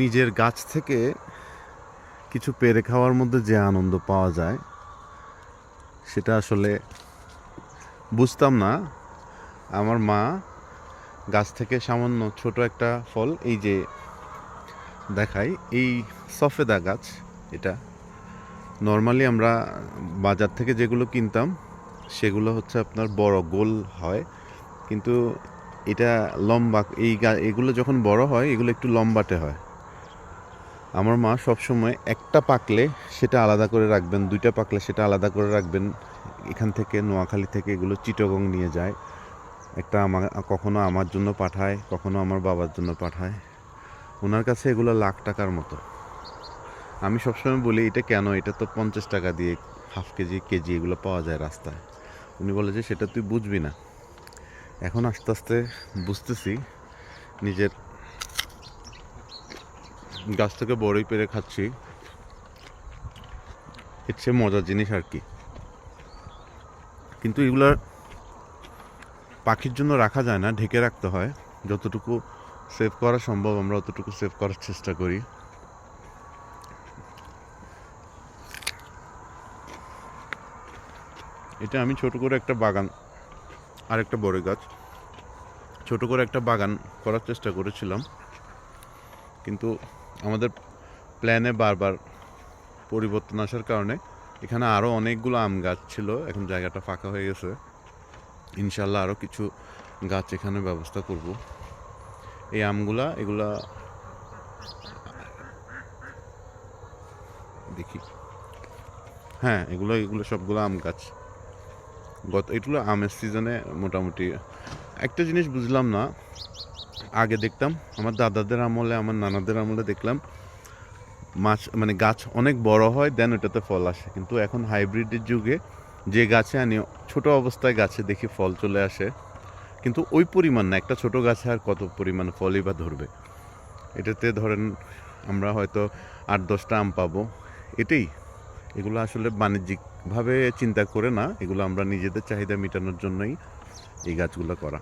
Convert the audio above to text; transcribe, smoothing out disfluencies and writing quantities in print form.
নিজের গাছ থেকে কিছু পেড়ে খাওয়ার মধ্যে যে আনন্দ পাওয়া যায় সেটা আসলে বুঝতাম না। আমার মা গাছ থেকে সামান্য ছোট একটা ফল, এই যে দেখাই, এই সফেদা গাছ, এটা নর্মালি আমরা বাজার থেকে যেগুলো কিনতাম সেগুলো হচ্ছে আপনার বড় গোল হয়, কিন্তু এটা লম্বা। এগুলো যখন বড় হয় এগুলো একটু লম্বাটে হয়। আমার মা সবসময় একটা পাকলে সেটা আলাদা করে রাখবেন, দুইটা পাকলে সেটা আলাদা করে রাখবেন। এখান থেকে নোয়াখালী থেকে এগুলো চিটাগং নিয়ে যায়। একটা কখনো আমার জন্য পাঠায়, কখনো আমার বাবার জন্য পাঠায়। ওনার কাছে এগুলো লাখ টাকার মতো। আমি সবসময় বলি এটা কেন, এটা তো 50 টাকা দিয়ে হাফ কেজি কেজি এগুলো পাওয়া যায় রাস্তায়। উনি বলে যে সেটা তুই বুঝবি না। এখন আস্তে আস্তে বুঝতেছি, নিজের গাছ থেকে বড়ই পেরে খাচ্ছি, এর চেয়ে মজার জিনিস আর কি। কিন্তু এগুলো পাখির জন্য রাখা যায় না, ঢেকে রাখতে হয়। যতটুকু সেভ করা সম্ভব আমরা অতটুকু সেভ করার চেষ্টা করি। এটা আমি ছোট করে একটা বাগান, আর একটা বড় গাছ, ছোট করে একটা বাগান করার চেষ্টা করেছিলাম, কিন্তু আমাদের প্ল্যানে বারবার পরিবর্তন আসার কারণে এখানে আরও অনেকগুলো আম গাছ ছিল, এখন জায়গাটা ফাঁকা হয়ে গেছে। ইনশাল্লাহ আরও কিছু গাছ এখানে ব্যবস্থা করব। এই এগুলা দেখি, হ্যাঁ এগুলো এগুলো সবগুলো আম গাছ। এগুলো আমের সিজনে মোটামুটি। একটা জিনিস বুঝলাম না, আগে দেখতাম আমার দাদাদের আমলে, আমার নানাদের আমলে দেখলাম মানে গাছ অনেক বড় হয়, দেন ওটাতে ফল আসে। কিন্তু এখন হাইব্রিডের যুগে যে গাছে আনি ছোট অবস্থায় গাছে দেখি ফল চলে আসে, কিন্তু ওই পরিমাণ না। একটা ছোট গাছে আর কত পরিমাণ ফলই বা ধরবে? এটাতে ধরেন আমরা হয়তো 8-10টা আম পাবো, এটাই। এগুলো আসলে বাণিজ্যিকভাবে চিন্তা করে না, এগুলো আমরা নিজেদের চাহিদা মেটানোর জন্যই এই গাছগুলো করা।